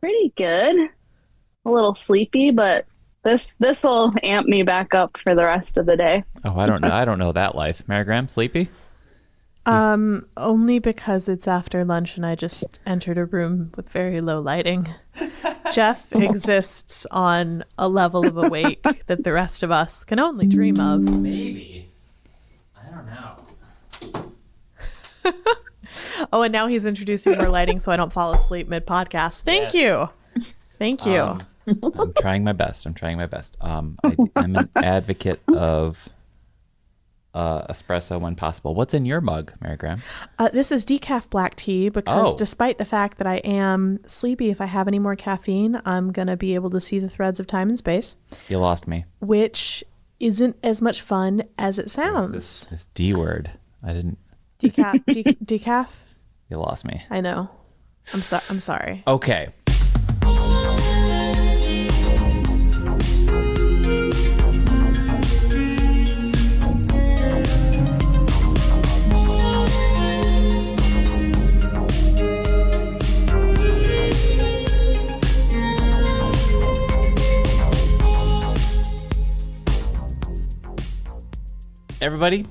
Pretty good. A little sleepy, but this will amp me back up for the rest of the day. Oh, I don't know. I don't know that life. Mary Graham, sleepy? Only because it's after lunch and I just entered a room with very low lighting. Jeff exists on a level of awake that the rest of us can only dream of. Maybe. I don't know. Oh, and now he's introducing more lighting so I don't fall asleep mid-podcast. Thank you. Thank you. I'm trying my best. I'm an advocate of espresso when possible. What's in your mug, Mary Graham? This is decaf black tea because despite the fact that I am sleepy, if I have any more caffeine, I'm going to be able to see the threads of time and space. You lost me. Which isn't as much fun as it sounds. This D word. I didn't. Decaf. Decaf? You lost me. I know. I'm sorry. Okay. Everybody,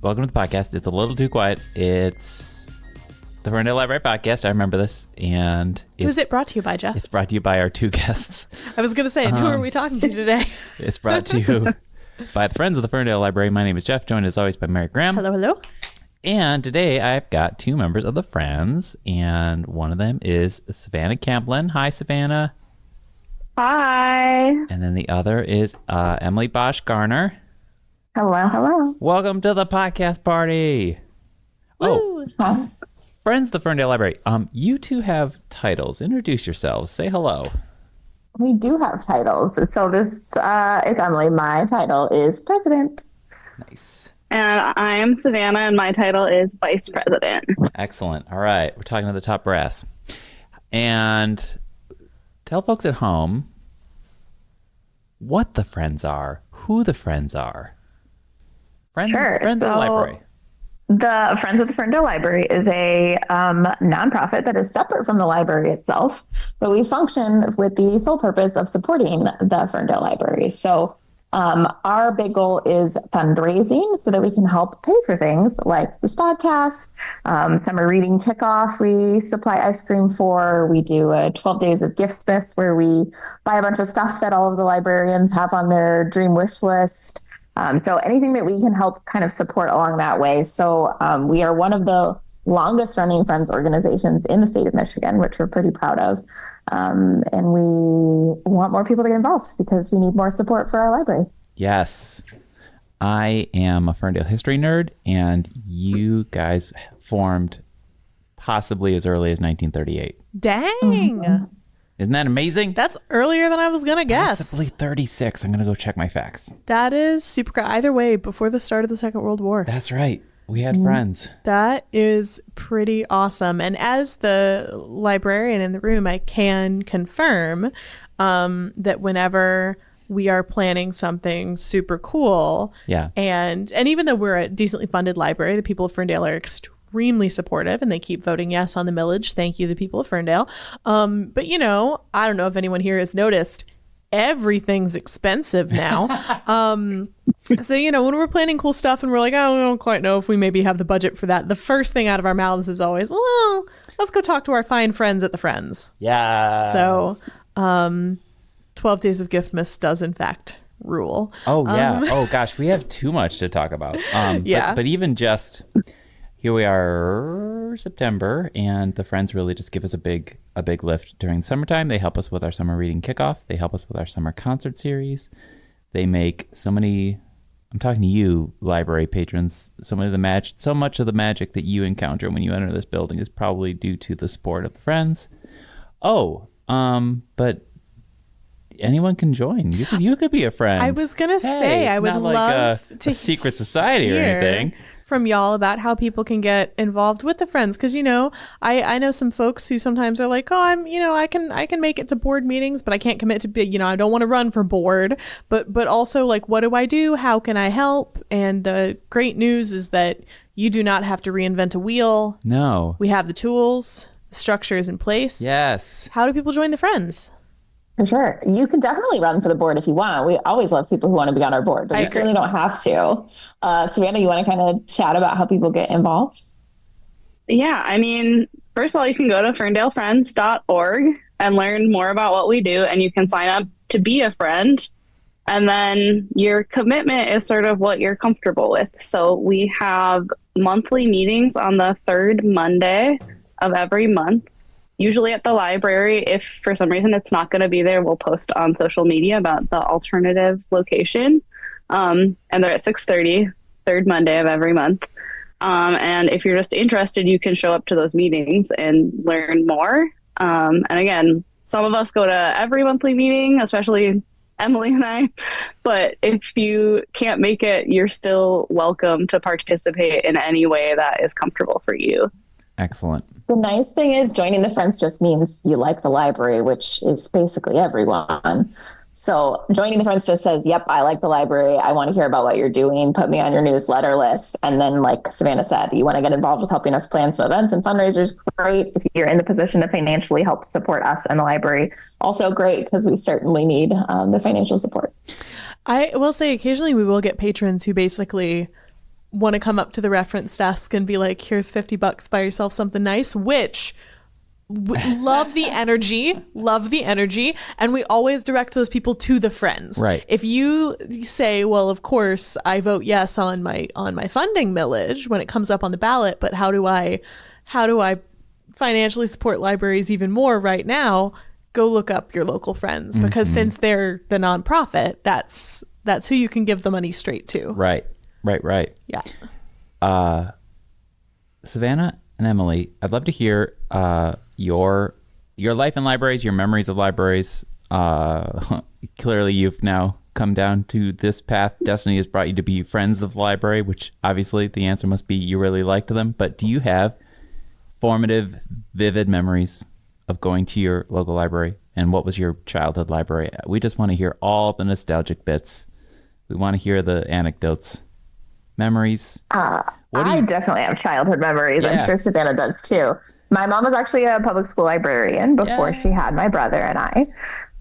welcome to the podcast. It's a little too quiet. It's the Ferndale Library podcast. I remember this. And who's it brought to you by, Jeff? It's brought to you by our two guests. I was going to say, and who are we talking to today? It's brought to you by the Friends of the Ferndale Library. My name is Jeff, joined as always by Mary Graham. Hello, hello. And today I've got two members of the Friends, and one of them is Savannah Camplin. Hi, Savannah. Hi. And then the other is Emily Bosch Garner. Hello, hello. Welcome to the podcast party. Woo. Oh, Friends of the Ferndale Library. You two have titles. Introduce yourselves. Say hello. we do have titles. So this is Emily. My title is president. Nice. And I am Savannah, and my title is vice president. Excellent. All right. We're talking to the top brass. And tell folks at home what the Friends are, who the Friends are. Friends of the Library. The Friends of the Ferndale Library is a nonprofit that is separate from the library itself, but we function with the sole purpose of supporting the Ferndale Library. So our big goal is fundraising so that we can help pay for things like this podcast, summer reading kickoff we supply ice cream for. We do a 12 days of Giftsmiths where we buy a bunch of stuff that all of the librarians have on their dream wish list. So anything that we can help kind of support along that way. So we are one of the longest running Friends organizations in the state of Michigan, which we're pretty proud of. And we want more people to get involved because we need more support for our library. Yes. I am a Ferndale history nerd, and you guys formed possibly as early as 1938. Dang. Mm-hmm. Isn't that amazing? That's earlier than I was going to guess. Possibly 36. I'm going to go check my facts. That is super cool. Either way, before the start of the Second World War. That's right. We had friends. That is pretty awesome. And as the librarian in the room, I can confirm that whenever we are planning something super cool, Yeah. and even though we're a decently funded library, the people of Ferndale are extremely supportive and they keep voting yes on the millage. Thank you, the people of Ferndale. But you know, I don't know if anyone here has noticed, everything's expensive now. So, you know, when we're planning cool stuff and we're like, oh, we don't quite know if we maybe have the budget for that, the first thing out of our mouths is always, well, let's go talk to our fine friends at the Friends. Yeah. So 12 Days of Giftmas does in fact rule. Oh, yeah. Oh, gosh. We have too much to talk about. Yeah. But even just here we are, September, and the Friends really just give us a big lift during the summertime. They help us with our summer reading kickoff. They help us with our summer concert series. They make so many, I'm talking to you, library patrons, so much of the magic that you encounter when you enter this building is probably due to the support of the Friends. Oh, but anyone can join. You could be a friend. I was going to say, I would not like love a secret society or anything. From y'all about how people can get involved with the Friends, because you know I know some folks who sometimes are like, oh, I can make it to board meetings, but I can't commit to be, I don't want to run for board, but also like, what do I do? How can I help? And the great news is that you do not have to reinvent a wheel. No, we have the tools. The structure is in place. Yes. How do people join the Friends? For sure. You can definitely run for the board if you want. We always love people who want to be on our board, but you certainly don't have to. Savannah, you want to kind of chat about how people get involved? Yeah, I mean, first of all, you can go to ferndalefriends.org and learn more about what we do, and you can sign up to be a friend. And then your commitment is sort of what you're comfortable with. So we have monthly meetings on the third Monday of every month, usually at the library. If for some reason it's not going to be there, we'll post on social media about the alternative location. And they're at 6:30, third Monday of every month. And if you're just interested, you can show up to those meetings and learn more. And again, some of us go to every monthly meeting, especially Emily and I. But if you can't make it, you're still welcome to participate in any way that is comfortable for you. Excellent. The nice thing is joining the Friends just means you like the library, which is basically everyone. So joining the Friends just says, yep, I like the library. I want to hear about what you're doing. Put me on your newsletter list. And then, like Savannah said, you want to get involved with helping us plan some events and fundraisers. Great. If you're in the position to financially help support us and the library, also great, because we certainly need the financial support. I will say occasionally we will get patrons who basically want to come up to the reference desk and be like, here's $50, buy yourself something nice, which love the energy, and we always direct those people to the Friends. Right. If you say, well, of course I vote yes on my funding millage when it comes up on the ballot, but how do I financially support libraries even more right now? Go look up your local Friends, because since they're the nonprofit, that's who you can give the money straight to. Right. Yeah. Savannah and Emily, I'd love to hear your life in libraries, your memories of libraries. Clearly, you've now come down to this path. Destiny has brought you to be friends of the library, which obviously the answer must be you really liked them. But do you have formative, vivid memories of going to your local library? And what was your childhood library? We just want to hear all the nostalgic bits. We want to hear the anecdotes, memories. I definitely have childhood memories. Yeah. I'm sure Savannah does too. My mom was actually a public school librarian before she had my brother and I.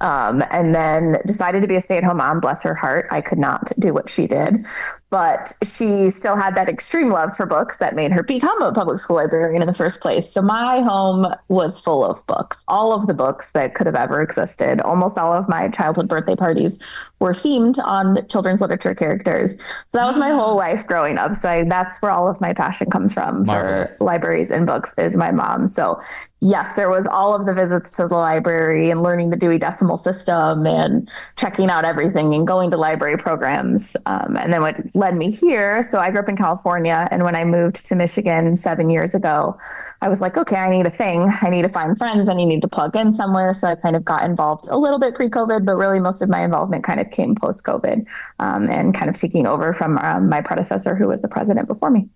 And then decided to be a stay-at-home mom. Bless her heart. I could not do what she did. But she still had that extreme love for books that made her become a public school librarian in the first place. So my home was full of books, all of the books that could have ever existed. Almost all of my childhood birthday parties were themed on children's literature characters. So that was my whole life growing up. So that's where all of my passion comes from. Marvelous. For libraries and books is my mom. So yes, there was all of the visits to the library and learning the Dewey Decimal System and checking out everything and going to library programs. And then what led me here, so I grew up in California, and when I moved to Michigan 7 years ago, I was like, okay, I need a thing. I need to find friends and I need to plug in somewhere. So I kind of got involved a little bit pre-COVID, but really most of my involvement kind of came post-COVID, and kind of taking over from my predecessor, who was the president before me.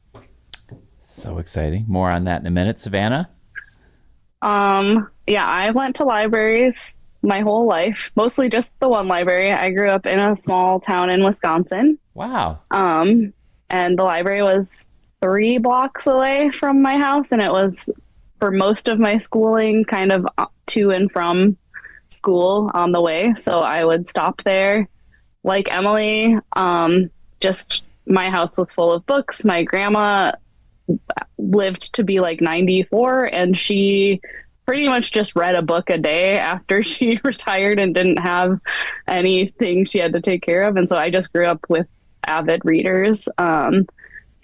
So exciting. More on that in a minute. Savannah? Yeah, I went to libraries my whole life, mostly just the one library. I grew up in a small town in Wisconsin. Wow. And the library was 3 blocks away from my house, and it was for most of my schooling kind of to and from school on the way. So I would stop there. Like Emily, just my house was full of books. My grandma lived to be like 94, and she pretty much just read a book a day after she retired and didn't have anything she had to take care of. And so I just grew up with avid readers.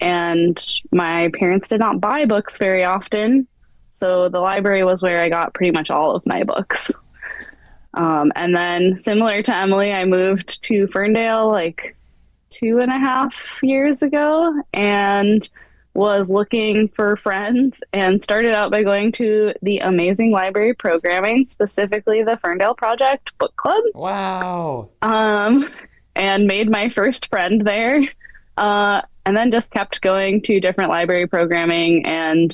And my parents did not buy books very often. So the library was where I got pretty much all of my books. And then similar to Emily, I moved to Ferndale like 2.5 years ago and was looking for friends and started out by going to the amazing library programming, specifically the Ferndale Project Book Club. Wow. And made my first friend there. And then just kept going to different library programming. And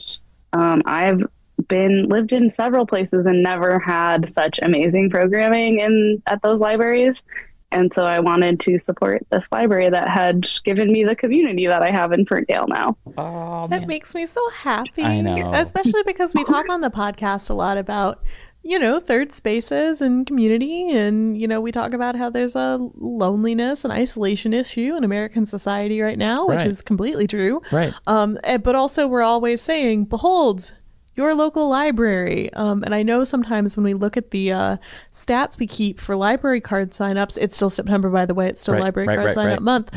I've lived in several places and never had such amazing programming at those libraries. And so I wanted to support this library that had given me the community that I have in Ferndale now. Oh, That man. makes me so happy. I know. Especially because we talk on the podcast a lot about, third spaces and community. And, we talk about how there's a loneliness and isolation issue in American society right now, which Right. is completely true. Right. But also we're always saying, behold, your local library. And I know sometimes when we look at the stats we keep for library card signups, it's still September, by the way, it's still library card sign up month.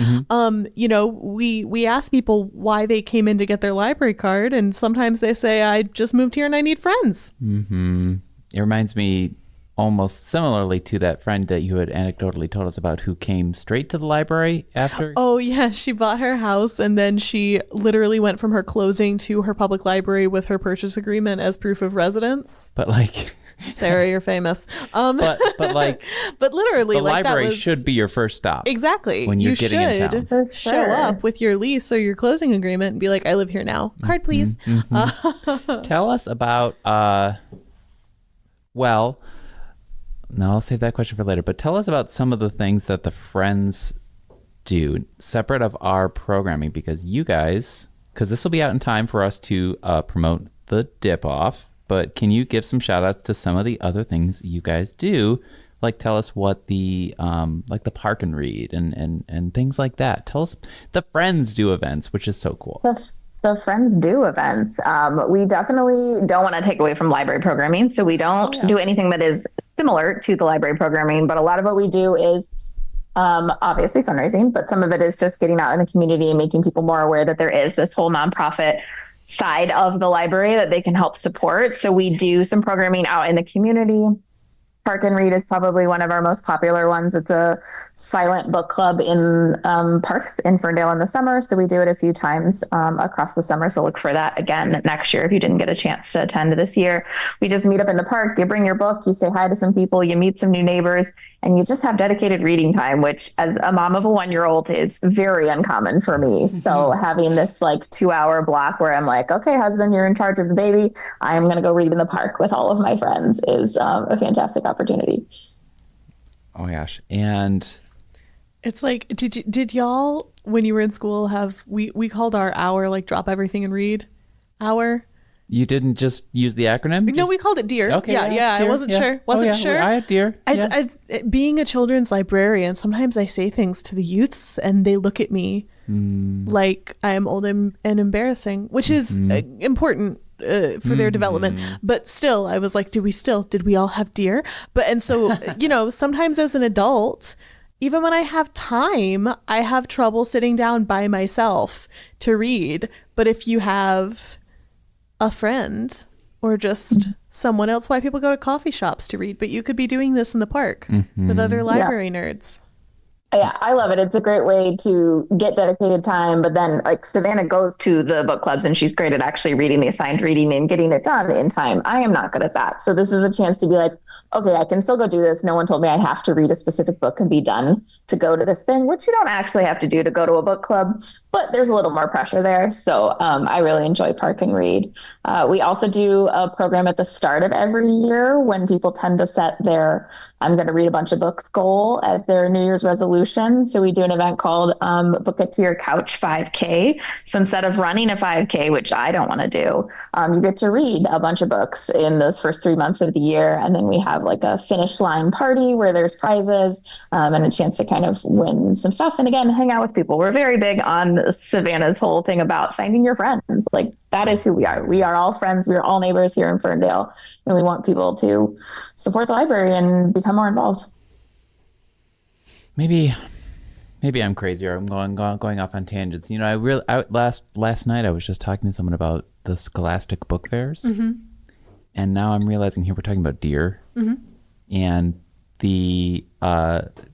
We ask people why they came in to get their library card, and sometimes they say, I just moved here and I need friends. Mm-hmm. It reminds me almost similarly to that friend that you had anecdotally told us about who came straight to the library after. Oh, yeah. She bought her house and then she literally went from her closing to her public library with her purchase agreement as proof of residence. But like... Sarah, you're famous. But like... But literally, the like library that was... should be your first stop. Exactly. When you're you getting in town. should For show sure. up with your lease or your closing agreement and be like, I live here now. Card, please. Tell us about... Well... No, I'll save that question for later. But tell us about some of the things that the Friends do separate of our programming, because you guys, because this will be out in time for us to promote the dip off. But can you give some shout outs to some of the other things you guys do? Like tell us what the like the park and read and things like that. Tell us the Friends do events, which is so cool. The Friends do events. We definitely don't want to take away from library programming. So we don't do anything that is similar to the library programming, but a lot of what we do is obviously fundraising, but some of it is just getting out in the community and making people more aware that there is this whole nonprofit side of the library that they can help support. So we do some programming out in the community. Park and Read is probably one of our most popular ones. It's a silent book club in parks in Ferndale in the summer. So we do it a few times across the summer. So look for that again next year if you didn't get a chance to attend this year. We just meet up in the park. You bring your book, you say hi to some people, you meet some new neighbors, and you just have dedicated reading time, which as a mom of a 1-year-old is very uncommon for me. So having this like 2-hour block where I'm like, okay, husband, you're in charge of the baby. I'm going to go read in the park with all of my friends is a fantastic opportunity. Oh my gosh. And It's like, did y'all, when you were in school, have, we called our hour like drop everything and read hour? you didn't just use the acronym? No, we called it DEAR. Okay, Yeah, it's DEAR, I wasn't yeah. sure. Oh, yeah, Sure. I had DEAR. Yeah. As being a children's librarian, sometimes I say things to the youths and they look at me like I am old and embarrassing, which is important for their development. But still, I was like, did we all have DEAR? But, and so, sometimes as an adult, even when I have time, I have trouble sitting down by myself to read. But if you have a friend or just someone else, why people go to coffee shops to read, but you could be doing this in the park with other library nerds. Yeah, I love it. It's a great way to get dedicated time. But then like Savannah goes to the book clubs and she's great at actually reading the assigned reading and getting it done in time. I am not good at that. So this is a chance to be like, okay, I can still go do this. No one told me I have to read a specific book and be done to go to this thing, which you don't actually have to do to go to a book club, but there's a little more pressure there. So I really enjoy Park and Read. We also do a program at the start of every year when people tend to set their I'm going to read a bunch of books goal as their New Year's resolution. So we do an event called Book It to Your Couch 5K. So instead of running a 5K, which I don't want to do, you get to read a bunch of books in those first 3 months of the year. And then we have like a finish line party where there's prizes and a chance to kind of win some stuff. And again, hang out with people. We're very big on Savannah's whole thing about finding your friends. Like that is who we are. We are all friends. We are all neighbors here in Ferndale. And we want people to support the library and become more involved. Maybe I'm crazy or I'm going off on tangents. Last night I was just talking to someone about the Scholastic book fairs. And now I'm realizing here we're talking about DEAR and the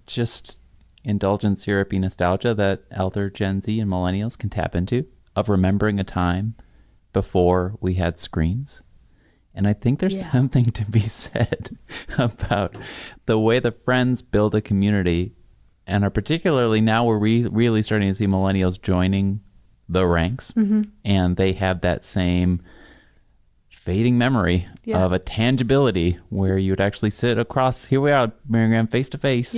just indulgent syrupy nostalgia that elder Gen Z and millennials can tap into of remembering a time before we had screens. And I think there's something to be said about the way the Friends build a community, and are particularly now we're really starting to see millennials joining the ranks, and they have that same fading memory of a tangibility where you would actually sit across, here we are, Mary Graham, face to face.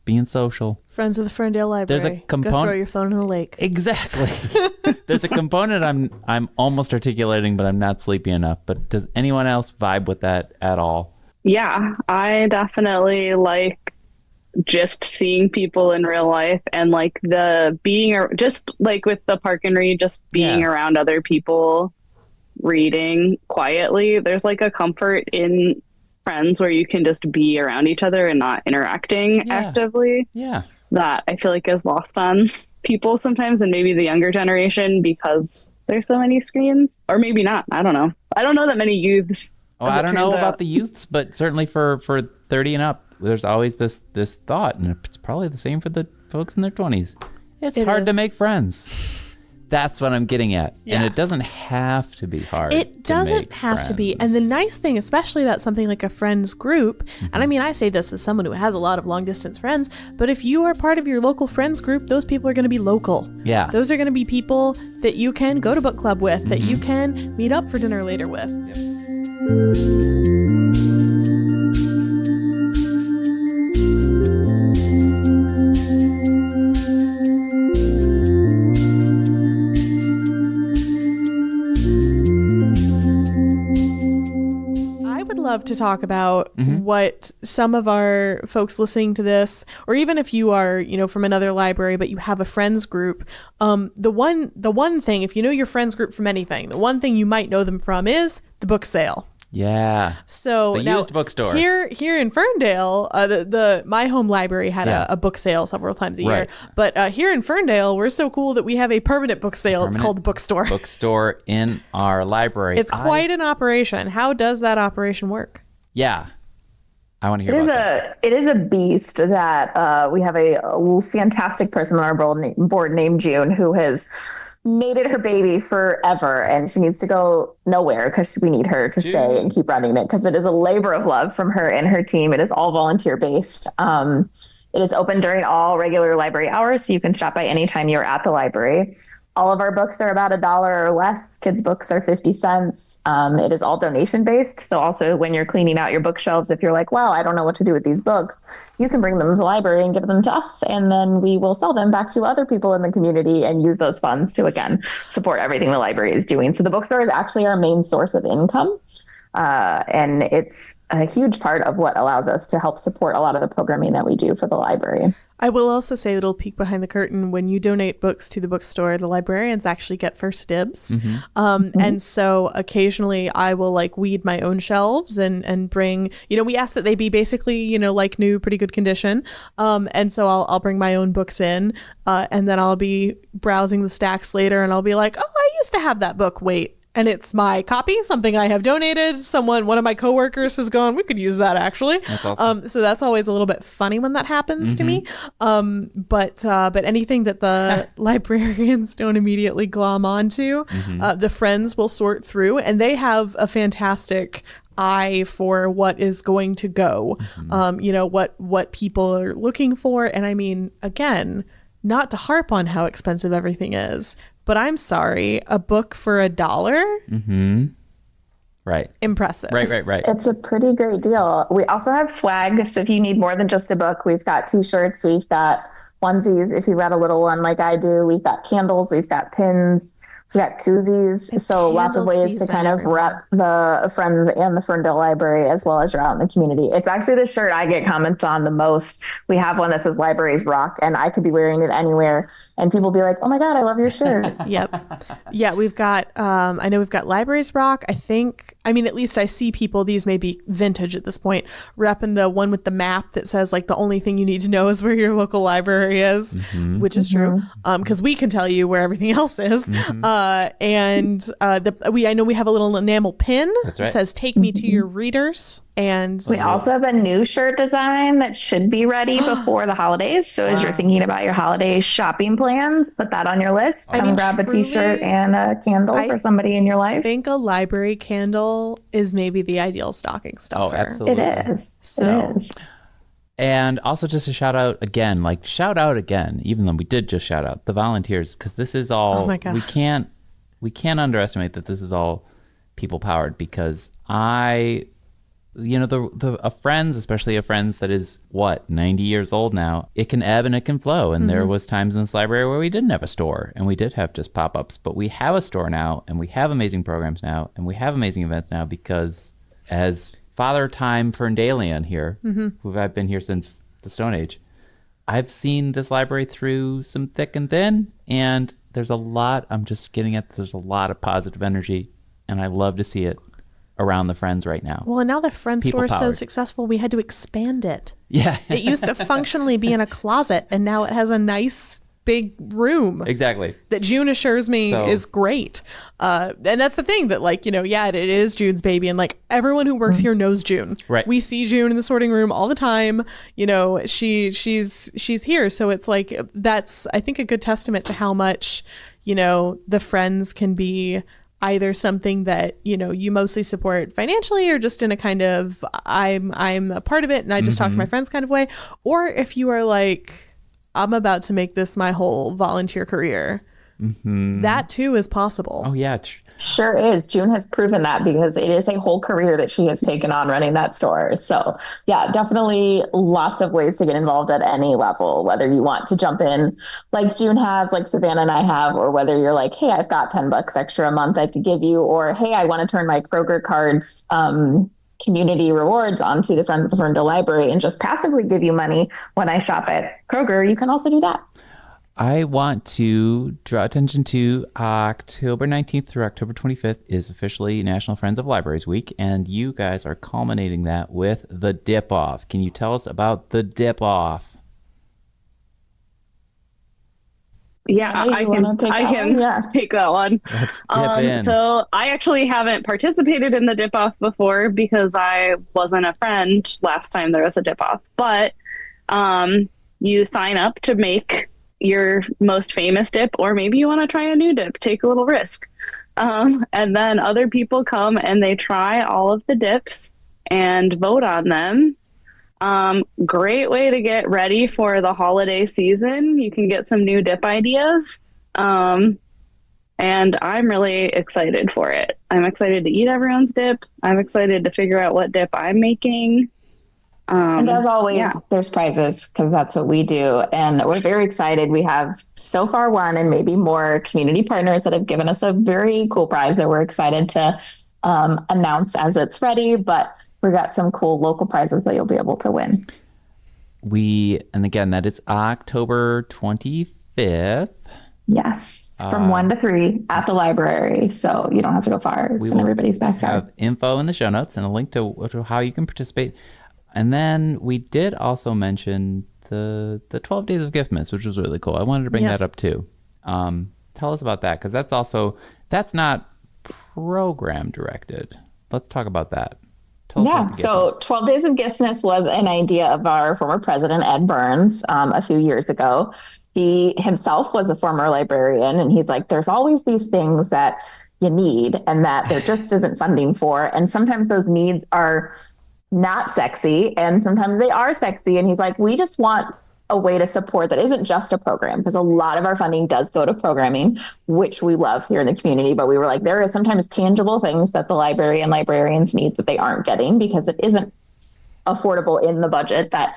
being social. Friends of the Ferndale Library. There's a Go component. throw your phone in the lake. Exactly. There's a component I'm almost articulating, but I'm not sleepy enough. But does anyone else vibe with that at all? Yeah, I definitely like just seeing people in real life and like the being just like with the park and read, just being around other people reading quietly. There's like a comfort in friends where you can just be around each other and not interacting actively. Yeah. That I feel like is lost on people sometimes, and maybe the younger generation because there's so many screens, or maybe not. I don't know. I don't know that many youths. Oh, I don't know about the youths, but certainly for 30 and up, there's always this thought, and it's probably the same for the folks in their 20s. It's hard to make friends. That's what I'm getting at. Yeah. And it doesn't have to be hard. It doesn't have to be. And the nice thing, especially about something like a friends group, and I mean, I say this as someone who has a lot of long distance friends, but if you are part of your local friends group, those people are going to be local. Yeah. Those are going to be people that you can go to book club with, that you can meet up for dinner later with. Love to talk about what some of our folks listening to this, or even if you are, from another library, but you have a friends group, the one thing, if you know your friends group from anything, the one thing you might know them from is the book sale. Yeah. So the now, used bookstore here in Ferndale, my home library had a book sale several times a year. But here in Ferndale, we're so cool that we have a permanent book sale. It's called the Bookstore. Bookstore in our library. It's quite an operation. How does that operation work? Yeah. I want to hear about that. It is a beast that we have a fantastic person on our board named June who has made it her baby forever, and she needs to go nowhere because we need her to stay and keep running it because it is a labor of love from her and her team. It is all volunteer based. It is open during all regular library hours, so you can stop by anytime you're at the library. All of our books are about $1 or less. Kids' books are 50 cents. It is all donation based. So also when you're cleaning out your bookshelves, if you're like, wow, I don't know what to do with these books, you can bring them to the library and give them to us. And then we will sell them back to other people in the community and use those funds to, again, support everything the library is doing. So the bookstore is actually our main source of income. And it's a huge part of what allows us to help support a lot of the programming that we do for the library. I will also say a little peek behind the curtain. When you donate books to the bookstore, the librarians actually get first dibs. And so occasionally I will weed my own shelves and bring, we ask that they be basically, like new, pretty good condition. And so I'll bring my own books in and then I'll be browsing the stacks later and I'll be like, oh, I used to have that book. Wait. And it's my copy, something I have donated. One of my coworkers has gone, we could use that actually. That's awesome. So that's always a little bit funny when that happens to me. But anything that the librarians don't immediately glom onto, the friends will sort through, and they have a fantastic eye for what is going to go, what people are looking for. And I mean, again, not to harp on how expensive everything is, but I'm sorry, a book for $1? Right. Impressive. Right. It's a pretty great deal. We also have swag. So if you need more than just a book, we've got t-shirts, we've got onesies. If you read a little one like I do, we've got candles, we've got pins. We got koozies, so lots of ways to kind of rep the friends and the Ferndale Library as well as you're out in the community. It's actually the shirt I get comments on the most. We have one that says Libraries Rock, and I could be wearing it anywhere, and people be like, "Oh my God, I love your shirt." Yep. Yeah, we've got. I know we've got Libraries Rock. I mean, at least I see people. These may be vintage at this point. Repping the one with the map that says the only thing you need to know is where your local library is, which is true, because we can tell you where everything else is. I know we have a little enamel pin that says "Take me to your readers," and we also have a new shirt design that should be ready before the holidays. So as you're thinking about your holiday shopping plans, put that on your list. Come grab a t-shirt and a candle for somebody in your life. I think a library candle is maybe the ideal stocking stuffer. Oh, absolutely. It is. So. It is. And also just a shout out again, even though we did just shout out the volunteers, because this is all, oh my God. we can't underestimate that this is all people powered, because I a friends, especially a friends that is 90 years old now, it can ebb and it can flow. And there was times in this library where we didn't have a store and we did have just pop-ups, but we have a store now and we have amazing programs now and we have amazing events now because as Father Time Ferndalian here, who I've been here since the Stone Age, I've seen this library through some thick and thin, and there's a lot of positive energy, and I love to see it around the Friends right now. Well, and now the Friends store is so People-powered. successful, we had to expand it. Yeah. It used to functionally be in a closet, and now it has a nice big room Exactly. that June assures me is great. And that's the thing that it is June's baby. And like everyone who works here knows June. Right. We see June in the sorting room all the time. She's here. So it's like, that's, I think, a good testament to how much, the Friends can be either something that, you mostly support financially or just in a kind of, I'm a part of it and I just talk to my friends kind of way. Or if you are like, I'm about to make this my whole volunteer career. That too is possible. Oh, yeah. Sure is. June has proven that because it is a whole career that she has taken on running that store. So yeah, definitely lots of ways to get involved at any level, whether you want to jump in like June has, like Savannah and I have, or whether you're like, hey, I've got $10 extra a month I could give you, or hey, I want to turn my Kroger cards community rewards onto the Friends of the Ferndale Library and just passively give you money when I shop at Kroger. You can also do that. I want to draw attention to October 19th through October 25th is officially National Friends of Libraries Week, and you guys are culminating that with the Dip Off. Can you tell us about the Dip Off? Yeah, I can take that one. Let's dip in. So I actually haven't participated in the dip off before because I wasn't a friend last time there was a dip off. But you sign up to make your most famous dip, or maybe you want to try a new dip, take a little risk. And then other people come and they try all of the dips and vote on them. Great way to get ready for the holiday season. You can get some new dip ideas. And I'm really excited for it. I'm excited to eat everyone's dip. I'm excited to figure out what dip I'm making. And as always, there's prizes because that's what we do. And we're very excited. We have so far one and maybe more community partners that have given us a very cool prize that we're excited to announce as it's ready. But we got some cool local prizes that you'll be able to win. And again, that is October 25th. Yes, from 1 to 3 at the library. So you don't have to go far. It's in everybody's backyard. Have info in the show notes and a link to how you can participate. And then we did also mention the 12 Days of Giftmas, which was really cool. I wanted to bring that up too. Tell us about that, because that's not program directed. Let's talk about that. So 12 Days of Giftmas was an idea of our former president, Ed Burns, a few years ago. He himself was a former librarian, and he's like, there's always these things that you need and that there just isn't funding for. And sometimes those needs are not sexy, and sometimes they are sexy. And he's like, we just want a way to support that isn't just a program, because a lot of our funding does go to programming, which we love here in the community. But we were like, there is sometimes tangible things that the library and librarians need that they aren't getting because it isn't affordable in the budget that,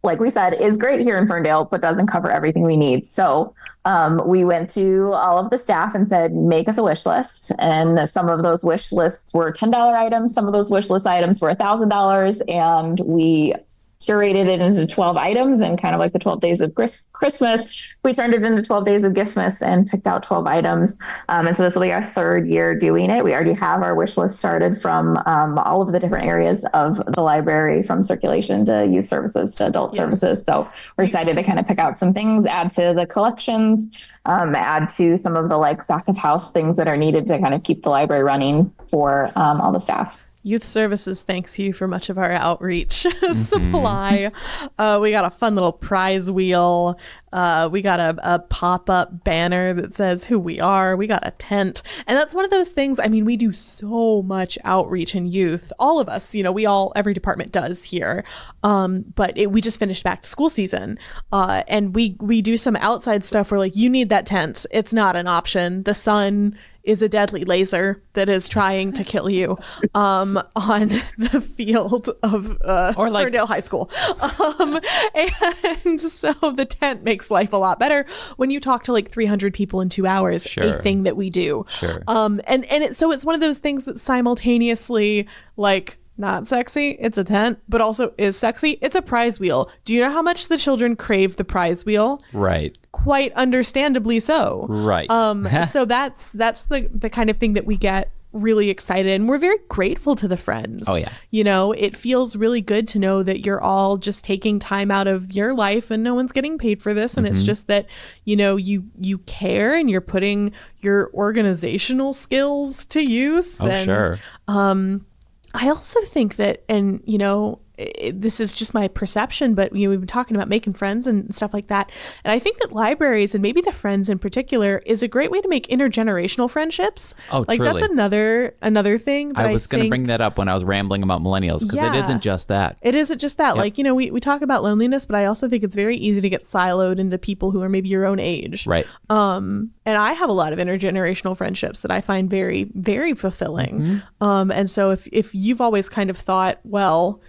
like we said, is great here in Ferndale, but doesn't cover everything we need. So we went to all of the staff and said, make us a wish list. And some of those wish lists were $10 items. Some of those wish list items were $1,000. And we curated it into 12 items, and kind of like the 12 days of Christmas, we turned it into 12 days of Giftmas and picked out 12 items. And so this will be our 3rd year doing it. We already have our wish list started from all of the different areas of the library, from circulation to youth services to adult services. So we're excited to kind of pick out some things, add to the collections, add to some of the like back of house things that are needed to kind of keep the library running for all the staff. Youth Services thanks you for much of our outreach supply. We got a fun little prize wheel. We got a pop-up banner that says who we are. We got a tent. And that's one of those things. I mean, we do so much outreach in youth. All of us, every department does here. But we just finished back to school season. And we do some outside stuff where like, you need that tent. It's not an option. The sun is a deadly laser that is trying to kill you on the field of Ferndale High School. And so the tent makes life a lot better when you talk to like 300 people in 2 hours, Sure. a thing that we do. Sure. So it's one of those things that simultaneously like not sexy, it's a tent, but also is sexy. It's a prize wheel. Do you know how much the children crave the prize wheel? Right. Quite understandably so. Right. So that's the kind of thing that we get really excited, and we're very grateful to the friends. Oh, yeah. It feels really good to know that you're all just taking time out of your life and no one's getting paid for this, and it's just that you care and you're putting your organizational skills to use. Oh, sure. I also think that, and this is just my perception, but we've been talking about making friends and stuff like that. And I think that libraries, and maybe the Friends in particular, is a great way to make intergenerational friendships. Oh, like truly. That's another thing that I was going to bring that up when I was rambling about millennials, because it isn't just that. It isn't just that. Yep. Like, we talk about loneliness, but I also think it's very easy to get siloed into people who are maybe your own age. Right. And I have a lot of intergenerational friendships that I find very, very fulfilling. And so if you've always kind of thought, well,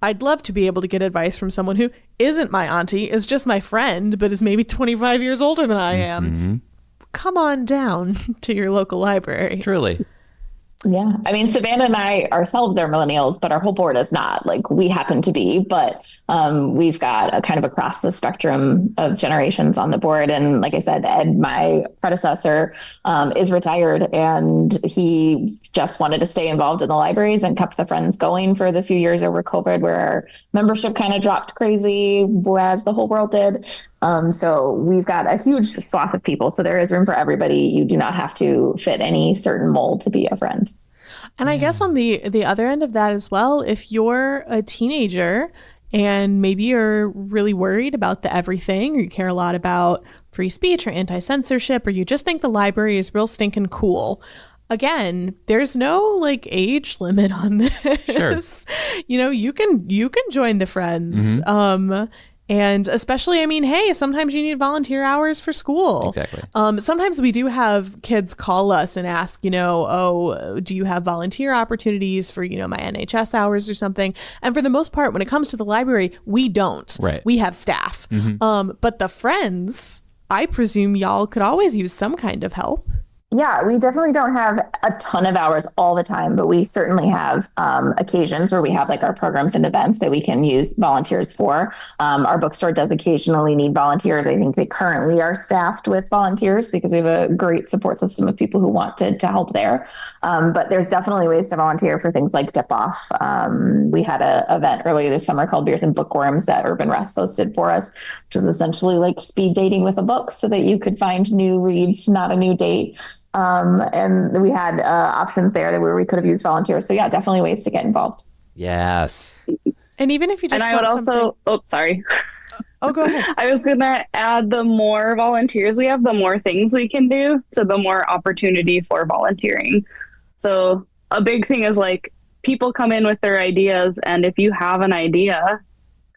I'd love to be able to get advice from someone who isn't my auntie, is just my friend, but is maybe 25 years older than I am. Come on down to your local library. Truly. Yeah. I mean, Savannah and I ourselves are millennials, but our whole board is not. Like, we happen to be, but we've got a kind of across the spectrum of generations on the board. And like I said, Ed, my predecessor, is retired, and he just wanted to stay involved in the libraries and kept the Friends going for the few years over COVID, where our membership kind of dropped crazy, as the whole world did. So we've got a huge swath of people. So there is room for everybody. You do not have to fit any certain mold to be a friend. And I guess on the other end of that as well, if you're a teenager and maybe you're really worried about the everything, or you care a lot about free speech or anti-censorship, or you just think the library is real stinking cool, again, there's no like age limit on this. Sure. You can join the Friends. And especially, I mean, hey, sometimes you need volunteer hours for school. Exactly. Sometimes we do have kids call us and ask, do you have volunteer opportunities for, my NHS hours or something? And for the most part, when it comes to the library, we don't. Right. We have staff. But the Friends, I presume y'all could always use some kind of help. Yeah, we definitely don't have a ton of hours all the time, but we certainly have occasions where we have like our programs and events that we can use volunteers for. Our bookstore does occasionally need volunteers. I think they currently are staffed with volunteers because we have a great support system of people who want to help there. But there's definitely ways to volunteer for things like Dip Off. We had an event earlier this summer called Beers and Bookworms that Urban Rest hosted for us, which is essentially like speed dating with a book so that you could find new reads, not a new date. And we had options there where we could have used volunteers. So yeah, definitely ways to get involved. Yes. And even if you just and I would also, sorry. Oh, go ahead. I was going to add, the more volunteers we have, the more things we can do. So the more opportunity for volunteering. So a big thing is like people come in with their ideas. And if you have an idea,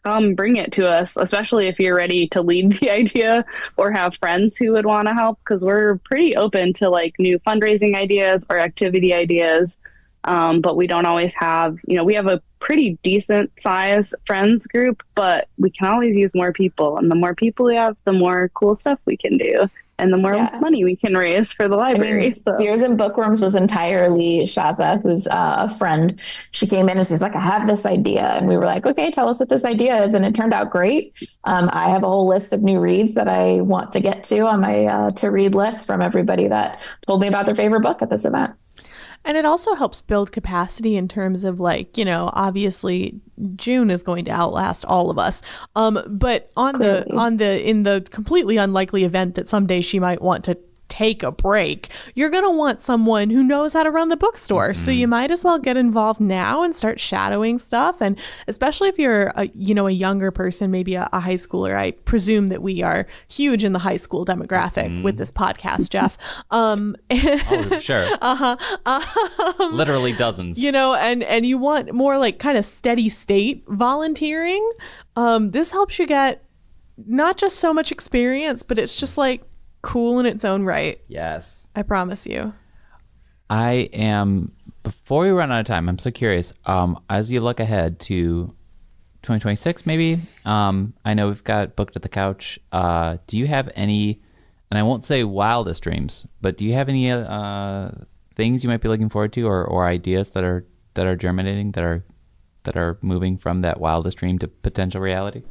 come bring it to us, especially if you're ready to lead the idea or have friends who would want to help, because we're pretty open to like new fundraising ideas or activity ideas. But we don't always have, we have a pretty decent size friends group, but we can always use more people. And the more people we have, the more cool stuff we can do. And the more money we can raise for the library. Beers and Bookworms was entirely Shaza, who's a friend. She came in and she's like, I have this idea. And we were like, okay, tell us what this idea is. And it turned out great. I have a whole list of new reads that I want to get to on my to read list from everybody that told me about their favorite book at this event. And it also helps build capacity in terms of like, obviously June is going to outlast all of us. But in the completely unlikely event that someday she might want to take a break, you're going to want someone who knows how to run the bookstore. So you might as well get involved now and start shadowing stuff. And especially if you're a younger person, maybe a high schooler. I presume that we are huge in the high school demographic with this podcast, Jeff. Oh, sure. Literally dozens. And you want more like kind of steady state volunteering. This helps you get not just so much experience, but it's just like cool in its own right. Yes. I promise you. I am, before we run out of time, I'm so curious, as you look ahead to 2026 maybe, I know we've got Booked at the Couch. Do you have any, and I won't say wildest dreams, but do you have any things you might be looking forward to, or ideas that are germinating, that are moving from that wildest dream to potential reality?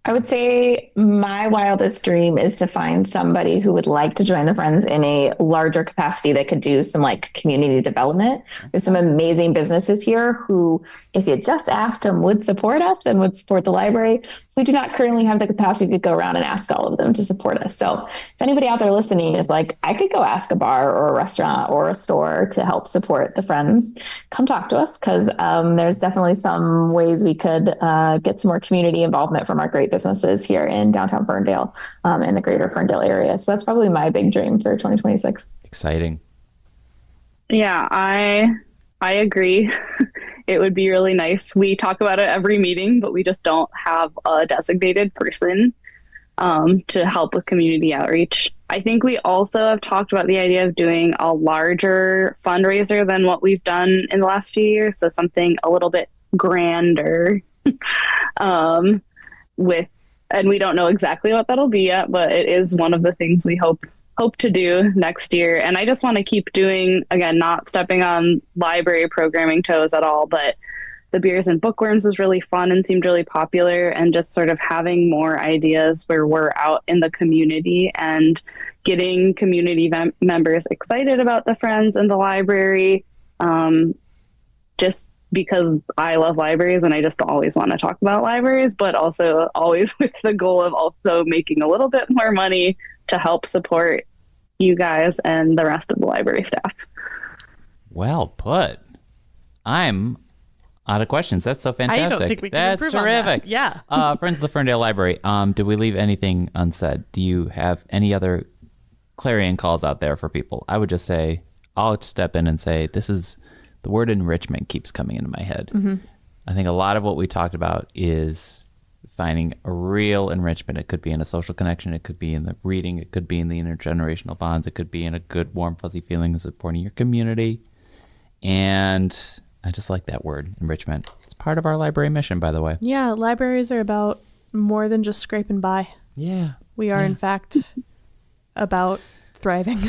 I would say my wildest dream is to find somebody who would like to join the Friends in a larger capacity that could do some like community development. There's some amazing businesses here who, if you just asked them, would support us and would support the library. We do not currently have the capacity to go around and ask all of them to support us. So if anybody out there listening is like, I could go ask a bar or a restaurant or a store to help support the Friends, come talk to us, because there's definitely some ways we could get some more community involvement from our great businesses here in downtown Ferndale and the greater Ferndale area. So that's probably my big dream for 2026. Exciting. Yeah, I agree. It would be really nice. We talk about it every meeting, but we just don't have a designated person to help with community outreach. I think we also have talked about the idea of doing a larger fundraiser than what we've done in the last few years. So something a little bit grander and we don't know exactly what that'll be yet, but it is one of the things we hope to do next year. And I just want to keep doing, again, not stepping on library programming toes at all, but the Beers and Bookworms was really fun and seemed really popular, and just sort of having more ideas where we're out in the community and getting community members excited about the Friends and the library, just because I love libraries and I just always want to talk about libraries, but also always with the goal of also making a little bit more money to help support you guys and the rest of the library staff. Well put. I'm out of questions. That's so fantastic. I don't think we can That's improve terrific. on that. Yeah. Friends of the Ferndale Library, did we leave anything unsaid? Do you have any other clarion calls out there for people? I would just say, I'll just step in and say, this is, the word enrichment keeps coming into my head. Mm-hmm. I think a lot of what we talked about is finding a real enrichment. It could be in a social connection. It could be in the reading. It could be in the intergenerational bonds. It could be in a good, warm, fuzzy feeling of supporting your community. And I just like that word, enrichment. It's part of our library mission, by the way. Yeah, libraries are about more than just scraping by. Yeah. We are, in fact, about thriving.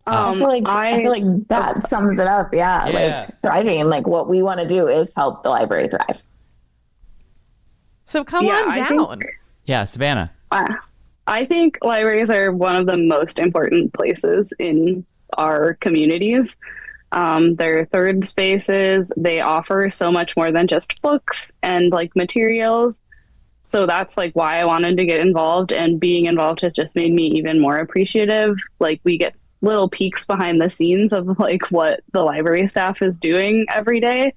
I feel like that sums it up. Yeah. Like thriving, like what we want to do is help the library thrive. So come on down. Yeah, Savannah. I think libraries are one of the most important places in our communities. They're third spaces. They offer so much more than just books and like materials. So that's like why I wanted to get involved, and being involved has just made me even more appreciative. Like we get little peeks behind the scenes of like what the library staff is doing every day.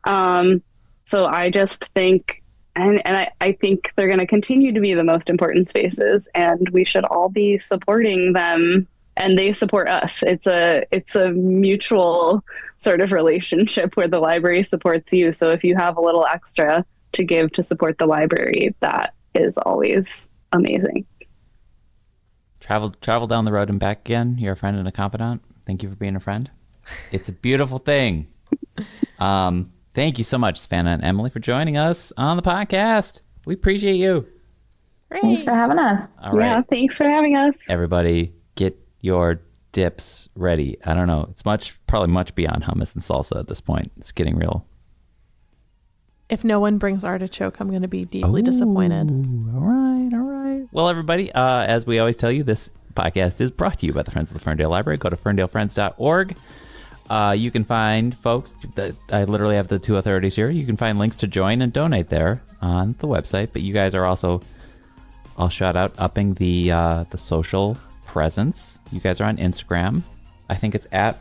So I just think, and I think they're going to continue to be the most important spaces, and we should all be supporting them, and they support us. It's a mutual sort of relationship where the library supports you. So if you have a little extra to give to support the library, that is always amazing. Travel down the road and back again. You're a friend and a confidant. Thank you for being a friend. It's a beautiful thing. Thank you so much, Savannah and Emily, for joining us on the podcast. We appreciate you. Great. Thanks for having us. All right. Yeah, thanks for having us. Everybody, get your dips ready. I don't know. It's probably much beyond hummus and salsa at this point. It's getting real. If no one brings artichoke, I'm going to be deeply disappointed. All right. Well, everybody, as we always tell you, this podcast is brought to you by the Friends of the Ferndale Library. Go to ferndalefriends.org. You can find folks, I literally have the two authorities here. You can find links to join and donate there on the website, but you guys are also I'll shout out upping the social presence. You guys are on Instagram. I think it's at,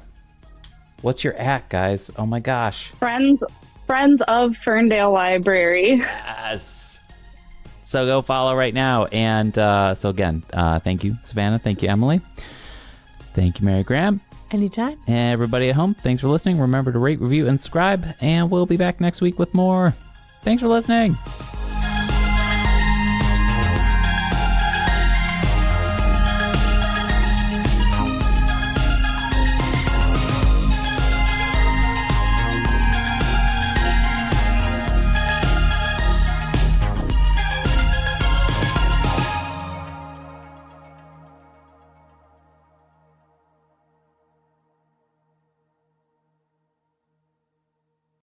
what's your at, guys? Oh my gosh. Friends of Ferndale Library. Yes. So go follow right now. And so again, thank you, Savannah. Thank you, Emily. Thank you, Mary Graham. Anytime. And everybody at home, thanks for listening. Remember to rate, review, and subscribe. And we'll be back next week with more. Thanks for listening.